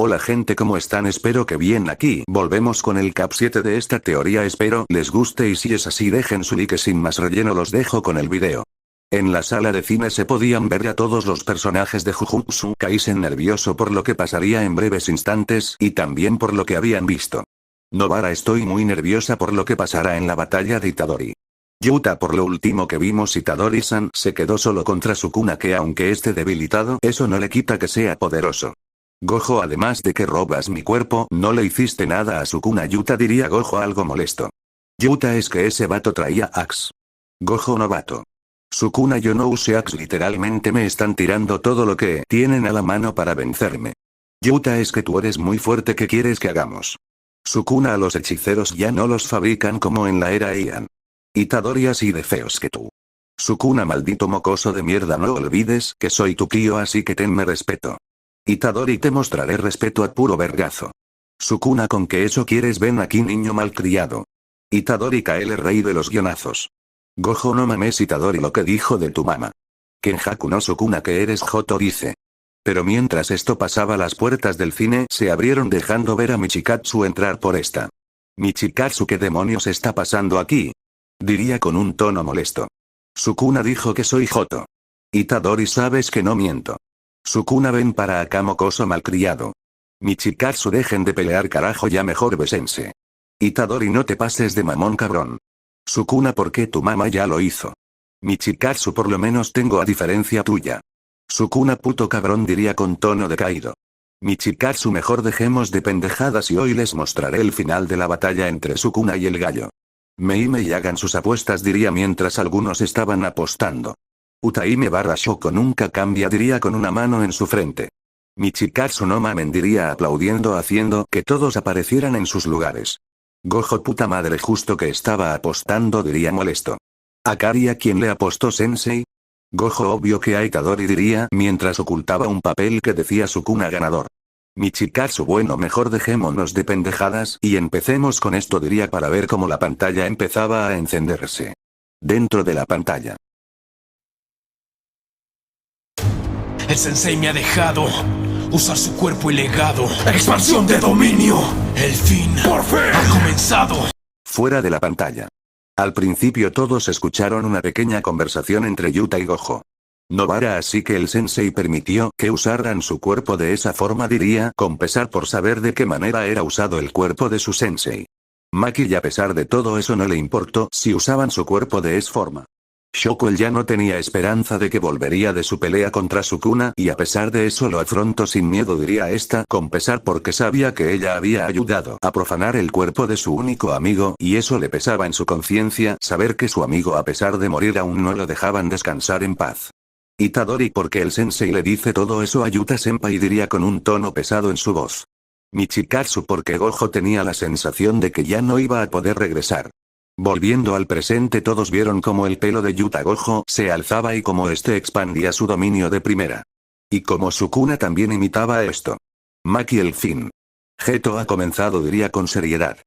Hola gente, ¿cómo están? Espero que bien. Aquí volvemos con el cap 7 de esta teoría, espero les guste y si es así dejen su like. Sin más relleno los dejo con el video. En la sala de cine se podían ver a todos los personajes de Jujutsu Kaisen nervioso por lo que pasaría en breves instantes y también por lo que habían visto. Nobara, estoy muy nerviosa por lo que pasará en la batalla de Itadori. Yuta, por lo último que vimos Itadori-san se quedó solo contra Sukuna, que aunque esté debilitado eso no le quita que sea poderoso. Gojo, además de que robas mi cuerpo, no le hiciste nada a Sukuna. Yuta, diría Gojo algo molesto. Yuta, es que ese vato traía axe. Gojo, novato. Sukuna, yo no use axe, literalmente me están tirando todo lo que tienen a la mano para vencerme. Yuta, es que tú eres muy fuerte, ¿qué quieres que hagamos? Sukuna, a los hechiceros ya no los fabrican como en la era Heian. Itadori, así de feos que tú. Sukuna, maldito mocoso de mierda, no olvides que soy tu tío, así que tenme respeto. Itadori, te mostraré respeto a puro vergazo. Sukuna, con que eso quieres, ven aquí niño malcriado. Itadori, el rey de los guionazos. Gojo, no mames Itadori, lo que dijo de tu mamá. Kenjaku no Sukuna, que eres joto, dice. Pero mientras esto pasaba, las puertas del cine se abrieron dejando ver a Michikatsu entrar por esta. Michikatsu, ¿qué demonios está pasando aquí? Diría con un tono molesto. Sukuna dijo que soy joto. Itadori, sabes que no miento. Sukuna, ven para acá mocoso malcriado. Michikatsu, dejen de pelear carajo, ya mejor bésense. Itadori, no te pases de mamón cabrón. Sukuna, ¿por qué tu mamá ya lo hizo? Michikatsu, por lo menos tengo a diferencia tuya. Sukuna, puto cabrón, diría con tono decaído. Michikatsu, mejor dejemos de pendejadas y hoy les mostraré el final de la batalla entre Sukuna y el gallo. Meime y hagan sus apuestas, diría mientras algunos estaban apostando. Utaime / Shoko nunca cambia, diría con una mano en su frente. Michikatsu, no mamen, diría aplaudiendo haciendo que todos aparecieran en sus lugares. Gojo, puta madre, justo que estaba apostando, diría molesto. Akari, ¿a quién le apostó sensei? Gojo, obvio que a Itadori, diría mientras ocultaba un papel que decía Sukuna ganador. Michikatsu, bueno, mejor dejémonos de pendejadas y empecemos con esto, diría para ver cómo la pantalla empezaba a encenderse. Dentro de la pantalla. El sensei me ha dejado usar su cuerpo y legado. ¡Expansión de dominio! El fin ¡por fin! Ha comenzado. Fuera de la pantalla. Al principio todos escucharon una pequeña conversación entre Yuta y Gojo. Nobara, así que el sensei permitió que usaran su cuerpo de esa forma, diría con pesar por saber de qué manera era usado el cuerpo de su sensei. Maki, y a pesar de todo eso no le importó si usaban su cuerpo de esa forma. Shoko, él ya no tenía esperanza de que volvería de su pelea contra Sukuna y a pesar de eso lo afrontó sin miedo, diría esta con pesar porque sabía que ella había ayudado a profanar el cuerpo de su único amigo y eso le pesaba en su conciencia, saber que su amigo a pesar de morir aún no lo dejaban descansar en paz. Itadori, porque el sensei le dice todo eso a Yuta senpai, diría con un tono pesado en su voz. Michikatsu, porque Gojo tenía la sensación de que ya no iba a poder regresar. Volviendo al presente, todos vieron cómo el pelo de Yuta Gojo se alzaba y cómo este expandía su dominio de primera. Y como Sukuna también imitaba esto. Maki, el fin. Geto ha comenzado, diría con seriedad.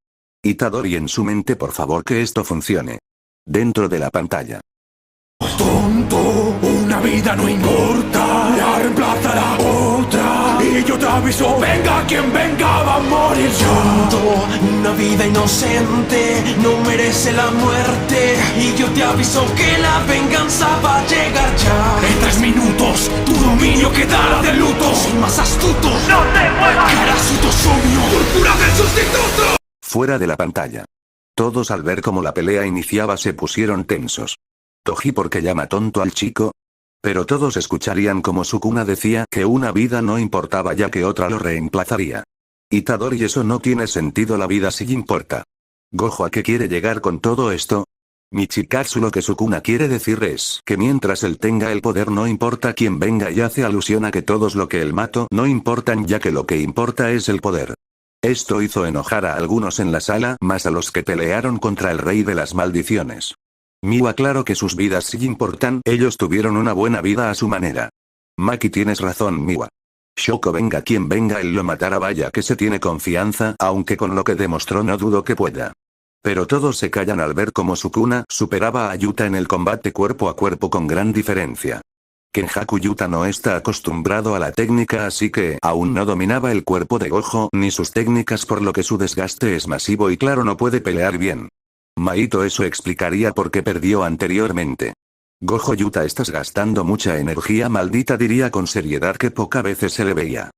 Itadori en su mente, por favor que esto funcione. Dentro de la pantalla. Tonto, una vida no importa, la reemplazará otra. Y yo te aviso, venga quien venga, va a morir ya. Tonto, una vida inocente, no merece la muerte. Y yo te aviso que la venganza va a llegar ya. En 3 minutos, tu dominio quedará de luto. Sin más astuto, no te muevas. Karasuto Somio, púrpura del sustituto. Fuera de la pantalla. Todos al ver cómo la pelea iniciaba se pusieron tensos. Toji, porque llama tonto al chico. Pero todos escucharían como Sukuna decía que una vida no importaba ya que otra lo reemplazaría. Itadori, eso no tiene sentido, la vida sí importa. Gojo, ¿a qué quiere llegar con todo esto? Michikatsu, lo que Sukuna quiere decir es que mientras él tenga el poder no importa quién venga, y hace alusión a que todos lo que él mató no importan ya que lo que importa es el poder. Esto hizo enojar a algunos en la sala, más a los que pelearon contra el rey de las maldiciones. Miwa, claro que sus vidas sí importan, ellos tuvieron una buena vida a su manera. Maki, tienes razón Miwa. Shoko, venga quien venga, él lo matará, vaya que se tiene confianza, aunque con lo que demostró no dudo que pueda. Pero todos se callan al ver cómo Sukuna superaba a Yuta en el combate cuerpo a cuerpo con gran diferencia. Kenjaku Yuta no está acostumbrado a la técnica, así que aún no dominaba el cuerpo de Gojo ni sus técnicas, por lo que su desgaste es masivo y claro no puede pelear bien. Maito eso explicaría por qué perdió anteriormente. Gojo Yuta, estás gastando mucha energía, maldita, diría con seriedad que poca veces se le veía.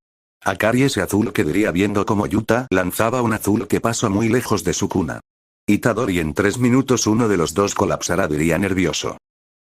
Akari, ese azul que diría viendo como Yuta lanzaba un azul que pasó muy lejos de su cuna. Itadori, en 3 minutos uno de los dos colapsará, diría nervioso.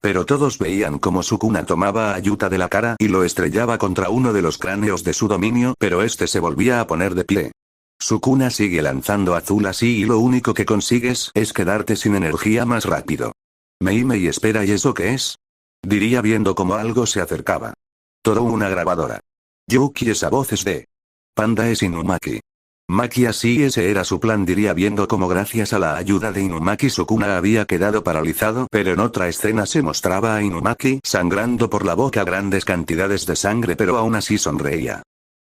Pero todos veían como Sukuna tomaba a Yuta de la cara y lo estrellaba contra uno de los cráneos de su dominio, pero este se volvía a poner de pie. Sukuna sigue lanzando azul así y lo único que consigues es quedarte sin energía más rápido. Mei, espera, ¿y eso qué es? Diría viendo como algo se acercaba. Todo una grabadora. Yuki, esa voz es de Panda, es Inumaki. Maki, así ese era su plan, diría viendo como gracias a la ayuda de Inumaki Sukuna había quedado paralizado, pero en otra escena se mostraba a Inumaki sangrando por la boca grandes cantidades de sangre, pero aún así sonreía.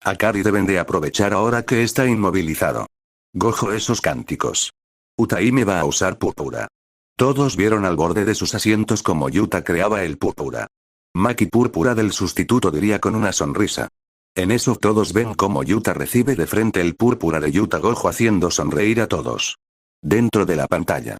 Akari, deben de aprovechar ahora que está inmovilizado. Gojo, esos cánticos. Utaime va a usar púrpura. Todos vieron al borde de sus asientos como Yuta creaba el púrpura. Maki, púrpura del sustituto, diría con una sonrisa. En eso todos ven como Yuta recibe de frente el púrpura de Yuta Gojo haciendo sonreír a todos. Dentro de la pantalla.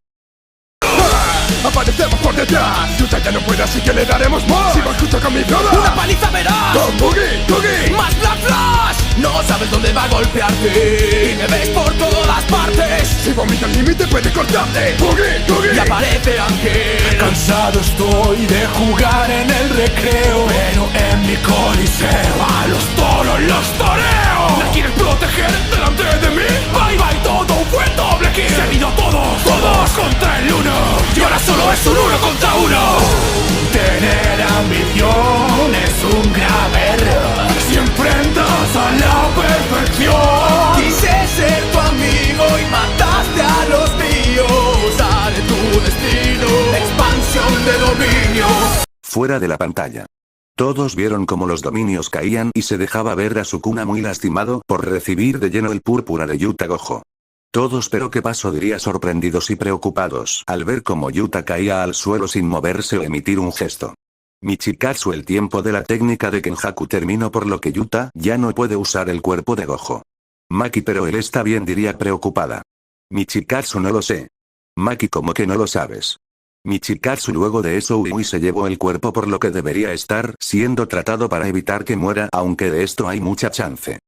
Aparecemos por detrás. Yuta ya no puede, así que le daremos más. Si vas justo con mi flora, ¡una paliza verás! ¡Con Boogie! ¡Más Black Flash! No sabes dónde va a golpearte y me ves por todas partes. Si vomita al límite puede cortarte. Boogie! Y aparece Ángel. Cansado estoy de jugar en el recreo, pero en mi coliseo a los toros los toreo. ¿La quieres proteger delante de mí? Bye, todo fue doble kill. Se han ido todos contra el uno. Y ahora solo es un 1 contra 1. Tener ambición es un grave error. Si enfrentas a la perfección. Quise ser tu amigo y mataste a los míos. Haré tu destino, expansión de dominio. Fuera de la pantalla. Todos vieron como los dominios caían y se dejaba ver a Sukuna muy lastimado por recibir de lleno el púrpura de Yuta Gojo. Todos, pero ¿qué pasó?, diría sorprendidos y preocupados al ver cómo Yuta caía al suelo sin moverse o emitir un gesto. Michikatsu, el tiempo de la técnica de Kenjaku terminó, por lo que Yuta ya no puede usar el cuerpo de Gojo. Maki, pero él está bien, diría preocupada. Michikatsu, no lo sé. Maki, ¿cómo que no lo sabes? Michikatsu, luego de eso Ui se llevó el cuerpo, por lo que debería estar siendo tratado para evitar que muera, aunque de esto hay mucha chance.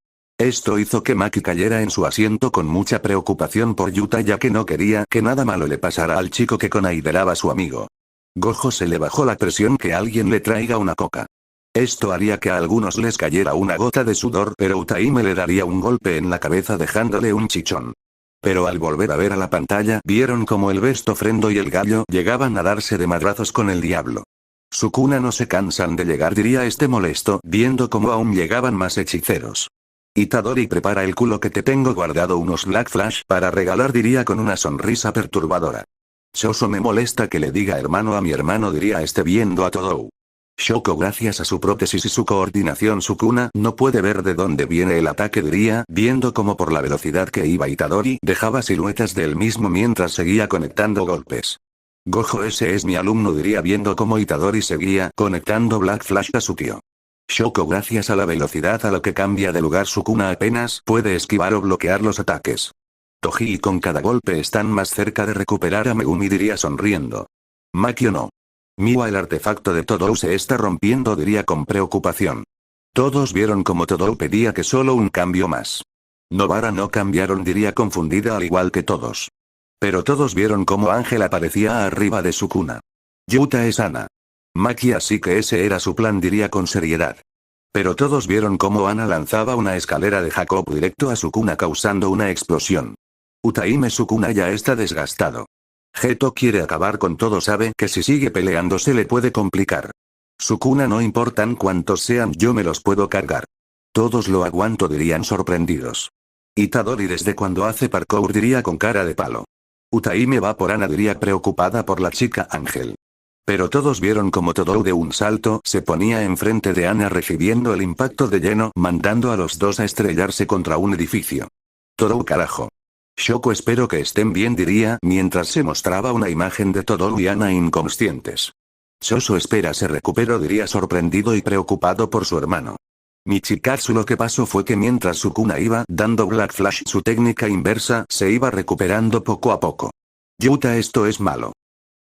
Esto hizo que Maki cayera en su asiento con mucha preocupación por Yuta, ya que no quería que nada malo le pasara al chico que consideraba su amigo. Gojo se le bajó la presión que alguien le traiga una coca. Esto haría que a algunos les cayera una gota de sudor, pero Utaime le daría un golpe en la cabeza dejándole un chichón. Pero al volver a ver a la pantalla, vieron como el Besto Frendo y el gallo llegaban a darse de madrazos con el diablo. Sukuna, no se cansan de llegar, diría este molesto, viendo cómo aún llegaban más hechiceros. Itadori, prepara el culo que te tengo guardado unos Black Flash para regalar, diría con una sonrisa perturbadora. Shoso, me molesta que le diga hermano a mi hermano, diría este viendo a Todou. Shoko, gracias a su prótesis y su coordinación Sukuna no puede ver de dónde viene el ataque, diría viendo como por la velocidad que iba Itadori dejaba siluetas de él mismo mientras seguía conectando golpes. Gojo, ese es mi alumno, diría viendo como Itadori seguía conectando Black Flash a su tío. Shoko, gracias a la velocidad a la que cambia de lugar Sukuna apenas puede esquivar o bloquear los ataques. Toji, y con cada golpe están más cerca de recuperar a Megumi, diría sonriendo. Makio, no. Miwa, el artefacto de Todou se está rompiendo, diría con preocupación. Todos vieron como Todou pedía que solo un cambio más. Nobara, no cambiaron, diría confundida al igual que todos. Pero todos vieron como Ángel aparecía arriba de su cuna. Yuta es Ana. Maki, así que ese era su plan, diría con seriedad. Pero todos vieron cómo Ana lanzaba una escalera de Jacob directo a su cuna causando una explosión. Utaime, su cuna ya está desgastado. Geto quiere acabar con todo, sabe que si sigue peleando se le puede complicar. Sukuna, no importan cuántos sean, yo me los puedo cargar. Todos lo aguanto, dirían sorprendidos. Itadori, desde cuando hace parkour, diría con cara de palo. Utaime va por Ana, diría preocupada por la chica Ángel. Pero todos vieron como Todou de un salto se ponía enfrente de Ana recibiendo el impacto de lleno, mandando a los dos a estrellarse contra un edificio. Todou, carajo. Shoko, espero que estén bien, diría mientras se mostraba una imagen de Todou y Ana inconscientes. Shosho espera se recuperó, diría sorprendido y preocupado por su hermano. Michikatsu, lo que pasó fue que mientras Sukuna iba dando Black Flash su técnica inversa, se iba recuperando poco a poco. Yuta, esto es malo.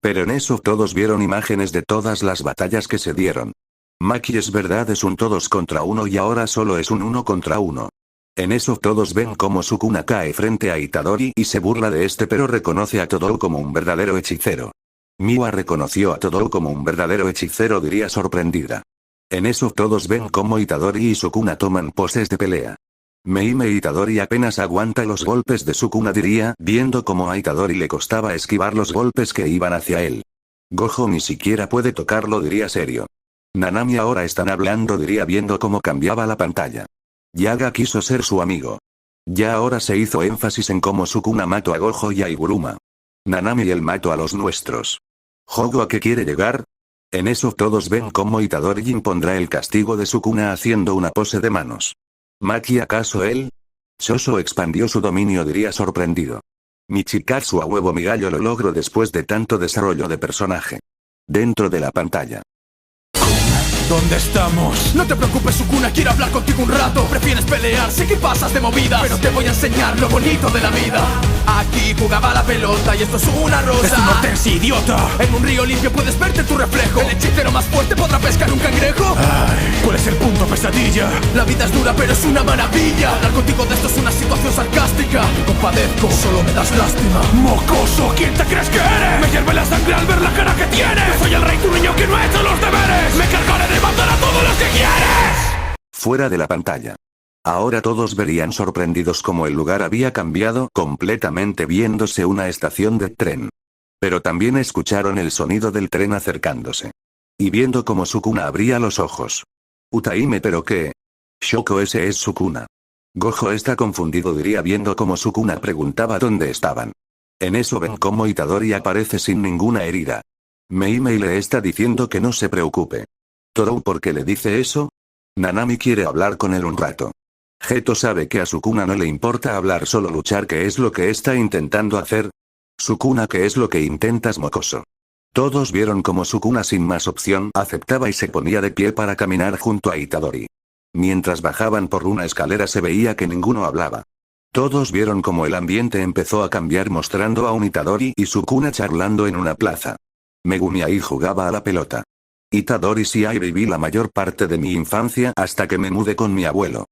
Pero en eso todos vieron imágenes de todas las batallas que se dieron. Maki, es verdad, es un todos contra uno y ahora solo es un uno contra uno. En eso todos ven cómo Sukuna cae frente a Itadori y se burla de este, pero reconoce a Todou como un verdadero hechicero. Miwa reconoció a Todou como un verdadero hechicero, diría sorprendida. En eso todos ven cómo Itadori y Sukuna toman poses de pelea. Meime Itadori apenas aguanta los golpes de Sukuna, diría, viendo cómo a Itadori le costaba esquivar los golpes que iban hacia él. Gojo ni siquiera puede tocarlo, diría serio. Nanami, ahora están hablando, diría viendo cómo cambiaba la pantalla. Yaga quiso ser su amigo. Ya ahora se hizo énfasis en cómo Sukuna mató a Gojo y a Iguruma. Nanami y él mató a los nuestros. ¿Jogo a qué quiere llegar? En eso todos ven cómo Itadori impondrá el castigo de Sukuna haciendo una pose de manos. ¿Maki, acaso él? Shosho expandió su dominio, diría sorprendido. Michikatsu, a huevo mi gallo, lo logro después de tanto desarrollo de personaje. Dentro de la pantalla. ¿Dónde estamos? No te preocupes, Sukuna, quiero hablar contigo un rato. Prefieres pelear, sé que pasas de movida, pero te voy a enseñar lo bonito de la vida. Aquí jugaba la pelota y esto es una rosa. ¡Es un hortensia, idiota! En un río limpio puedes verte tu reflejo. El hechicero más fuerte podrá pescar un cangrejo. Ay, ¿cuál es el punto, pesadilla? La vida es dura, pero es una maravilla. Hablar contigo de esto es una situación sarcástica. Me compadezco, solo me das lástima. ¡Mocoso! ¿Quién te crees que eres? Me hierve la sangre al ver la cara que tienes. Yo soy el rey, tu niño que no ha hecho los deberes. Me cargaré de matar a todos los que quieres. Fuera de la pantalla. Ahora todos verían sorprendidos cómo el lugar había cambiado completamente, viéndose una estación de tren. Pero también escucharon el sonido del tren acercándose. Y viendo cómo Sukuna abría los ojos. Utaime, ¿pero qué? Shoko, ese es Sukuna. Gojo está confundido, diría viendo cómo Sukuna preguntaba dónde estaban. En eso ven cómo Itadori aparece sin ninguna herida. Meimei le está diciendo que no se preocupe. Todou, ¿por qué le dice eso? Nanami quiere hablar con él un rato. Geto sabe que a Sukuna no le importa hablar, solo luchar, que es lo que está intentando hacer. Sukuna, ¿qué es lo que intentas, mocoso? Todos vieron cómo Sukuna sin más opción aceptaba y se ponía de pie para caminar junto a Itadori. Mientras bajaban por una escalera se veía que ninguno hablaba. Todos vieron cómo el ambiente empezó a cambiar, mostrando a un Itadori y Sukuna charlando en una plaza. Megumi ahí jugaba a la pelota. Itadori, sí, ahí viví la mayor parte de mi infancia hasta que me mudé con mi abuelo.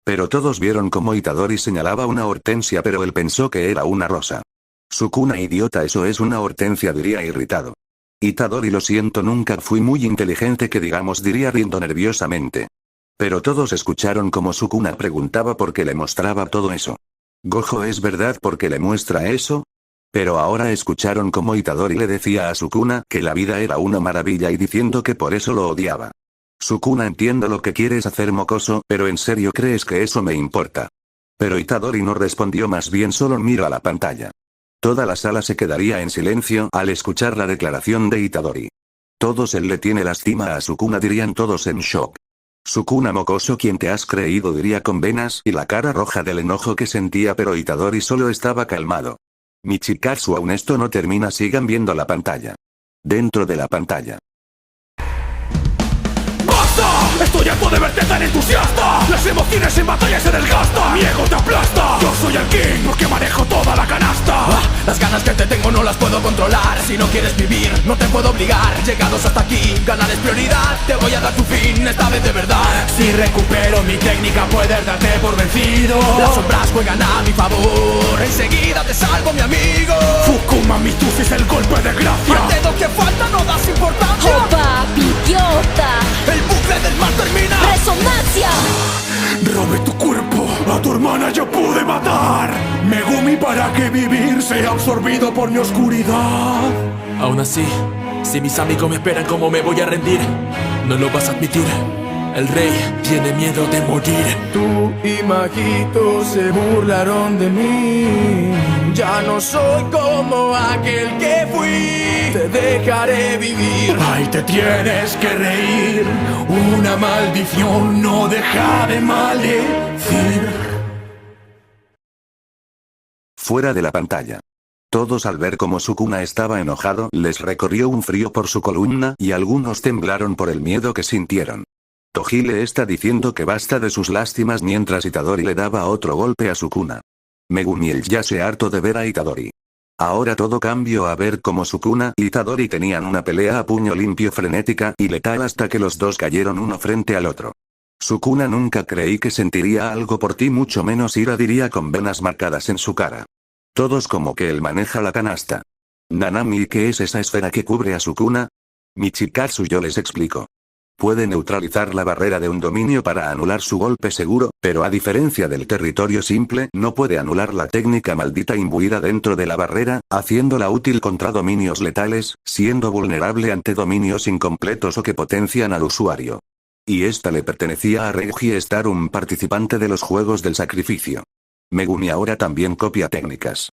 Pero todos vieron cómo Itadori señalaba una hortensia, pero él pensó que era una rosa. Sukuna, idiota, eso es una hortensia, diría irritado. Itadori, lo siento, nunca fui muy inteligente que digamos, diría riendo nerviosamente. Pero todos escucharon cómo Sukuna preguntaba por qué le mostraba todo eso. Gojo, ¿es verdad porque le muestra eso? Pero ahora escucharon cómo Itadori le decía a Sukuna que la vida era una maravilla y diciendo que por eso lo odiaba. Sukuna, entiendo lo que quieres hacer, mocoso, pero ¿en serio crees que eso me importa? Pero Itadori no respondió, más bien solo miró a la pantalla. Toda la sala se quedaría en silencio al escuchar la declaración de Itadori. Todos, él le tiene lástima a Sukuna, dirían todos en shock. Sukuna, mocoso, ¿quién te has creído?, diría con venas y la cara roja del enojo que sentía, pero Itadori solo estaba calmado. Michikatsu, aún esto no termina, sigan viendo la pantalla. Dentro de la pantalla. ¡Basta! Estoy harto de verte tan entusiasta. Las emociones en batalla se desgastan. Mi ego te aplasta. Yo soy el king porque manejo toda la canasta. Las ganas que te tengo no las puedo controlar. Si no quieres vivir, no te puedo obligar. Llegados hasta aquí, ganar es prioridad. Te voy a dar tu fin, esta vez de verdad. Si recupero mi técnica puedes darte por vencido. Las sombras juegan a mi favor. Enseguida te salvo, mi amigo. Fukuma Mitusi es el golpe de gracia. Al dedo que falta no das importancia. ¡Oh, papi, idiota! El bucle del mal termina. ¡Resonancia! Robé tu cuerpo, a tu hermana yo pude matar. Megumi, para que vivir sea absorbido por mi oscuridad. Aún así, si mis amigos me esperan, ¿cómo me voy a rendir? No lo vas a admitir. El rey tiene miedo de morir. Tú y Majito se burlaron de mí. Ya no soy como aquel que fui. Te dejaré vivir. Ay, te tienes que reír. Una maldición no deja de maldecir. Fuera de la pantalla. Todos al ver cómo Sukuna estaba enojado, les recorrió un frío por su columna y algunos temblaron por el miedo que sintieron. Toji le está diciendo que basta de sus lástimas mientras Itadori le daba otro golpe a Sukuna. Megumi ya se harto de ver a Itadori. Ahora todo cambió a ver cómo Sukuna y Itadori tenían una pelea a puño limpio frenética y letal hasta que los dos cayeron uno frente al otro. Sukuna nunca creí que sentiría algo por ti, mucho menos ira, diría con venas marcadas en su cara. Todos como que él maneja la canasta. Nanami, ¿qué es esa esfera que cubre a Sukuna? Michikatsu, yo les explico. Puede neutralizar la barrera de un dominio para anular su golpe seguro, pero a diferencia del territorio simple, no puede anular la técnica maldita imbuida dentro de la barrera, haciéndola útil contra dominios letales, siendo vulnerable ante dominios incompletos o que potencian al usuario. Y esta le pertenecía a Reggie Star, un participante de los Juegos del Sacrificio. Megumi ahora también copia técnicas.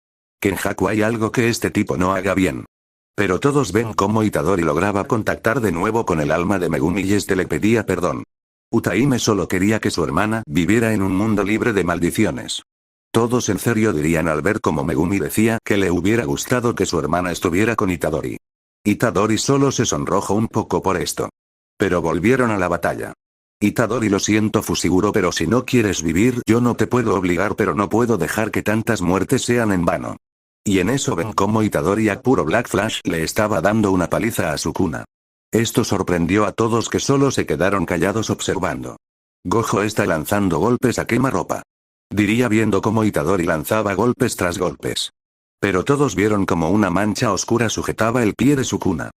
Kenjaku, hay algo que este tipo no haga bien. Pero todos ven cómo Itadori lograba contactar de nuevo con el alma de Megumi y este le pedía perdón. Utaime solo quería que su hermana viviera en un mundo libre de maldiciones. Todos en serio dirían al ver cómo Megumi decía que le hubiera gustado que su hermana estuviera con Itadori. Itadori solo se sonrojó un poco por esto. Pero volvieron a la batalla. Itadori, lo siento Fushiguro, pero si no quieres vivir yo no te puedo obligar, pero no puedo dejar que tantas muertes sean en vano. Y en eso ven cómo Itadori a puro Black Flash le estaba dando una paliza a Sukuna. Esto sorprendió a todos, que solo se quedaron callados observando. Gojo está lanzando golpes a quemarropa. Diría viendo cómo Itadori lanzaba golpes tras golpes. Pero todos vieron como una mancha oscura sujetaba el pie de Sukuna.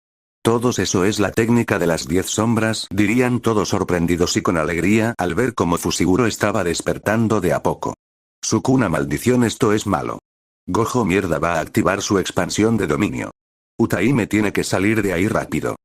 Todos, eso es la técnica de las 10 sombras, dirían todos sorprendidos y con alegría al ver cómo Fushiguro estaba despertando de a poco. Sukuna, maldición, esto es malo. Gojo, mierda, va a activar su expansión de dominio. Utaime tiene que salir de ahí rápido.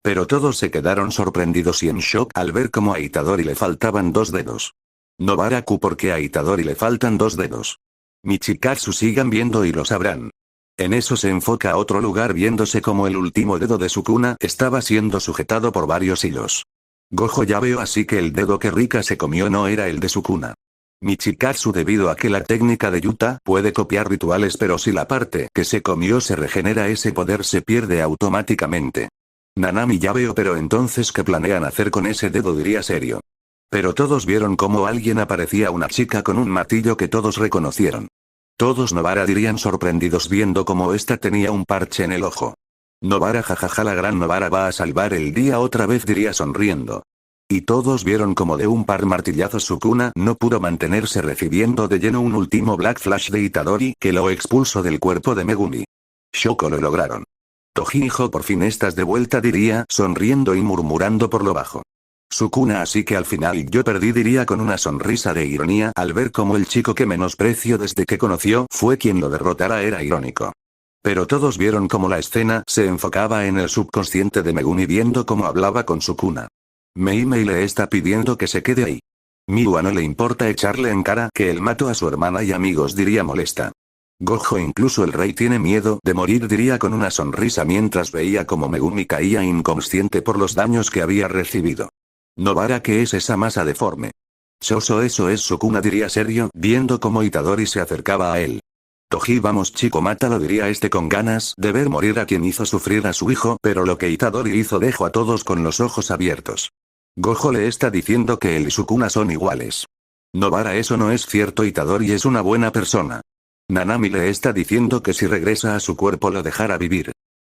Pero todos se quedaron sorprendidos y en shock al ver cómo a Itadori le faltaban 2 dedos. Nobaraku, porque a Itadori le faltan 2 dedos. Michikatsu, sigan viendo y lo sabrán. En eso se enfoca a otro lugar viéndose como el último dedo de Sukuna estaba siendo sujetado por varios hilos. Gojo, ya veo, así que el dedo que Rika se comió no era el de Sukuna. Michikatsu, debido a que la técnica de Yuta puede copiar rituales, pero si la parte que se comió se regenera, ese poder se pierde automáticamente. Nanami, ya veo, pero entonces ¿qué planean hacer con ese dedo?, diría serio. Pero todos vieron cómo alguien aparecía, una chica con un martillo que todos reconocieron. Todos Nobara, dirían sorprendidos viendo cómo esta tenía un parche en el ojo. Nobara, jajaja, la gran Nobara va a salvar el día otra vez, diría sonriendo. Y todos vieron como de un par martillazos Sukuna no pudo mantenerse, recibiendo de lleno un último Black Flash de Itadori que lo expulsó del cuerpo de Megumi. Shoko, lo lograron. Toji, hijo, por fin estás de vuelta, diría sonriendo y murmurando por lo bajo. Sukuna, así que al final yo perdí, diría con una sonrisa de ironía al ver cómo el chico que menospreció desde que conoció fue quien lo derrotara, era irónico. Pero todos vieron cómo la escena se enfocaba en el subconsciente de Megumi viendo cómo hablaba con Sukuna. Meimei le está pidiendo que se quede ahí. Miwa no le importa echarle en cara que él mató a su hermana y amigos, diría molesta. Gojo, incluso el rey tiene miedo de morir, diría con una sonrisa mientras veía cómo Megumi caía inconsciente por los daños que había recibido. Nobara, ¿qué es esa masa deforme? Shoso, eso es Sukuna, diría serio viendo cómo Itadori se acercaba a él. Toji, vamos chico, mátalo, diría este con ganas de ver morir a quien hizo sufrir a su hijo, pero lo que Itadori hizo dejó a todos con los ojos abiertos. Gojo le está diciendo que él y Sukuna son iguales. Nobara, eso no es cierto, Itadori es una buena persona. Nanami le está diciendo que si regresa a su cuerpo lo dejará vivir.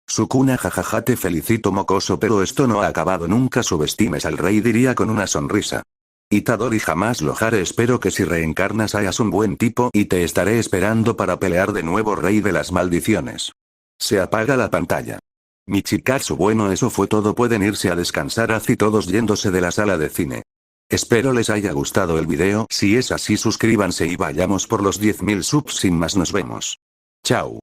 Sukuna, jajaja, te felicito mocoso, pero esto no ha acabado nunca, subestimes al rey, diría con una sonrisa. Itadori, jamás lo haré, espero que si reencarnas seas un buen tipo y te estaré esperando para pelear de nuevo, rey de las maldiciones. Se apaga la pantalla. Michikatsu, bueno, eso fue todo, pueden irse a descansar, así todos yéndose de la sala de cine. Espero les haya gustado el video, si es así suscríbanse y vayamos por los 10.000 subs, sin más nos vemos. Chao.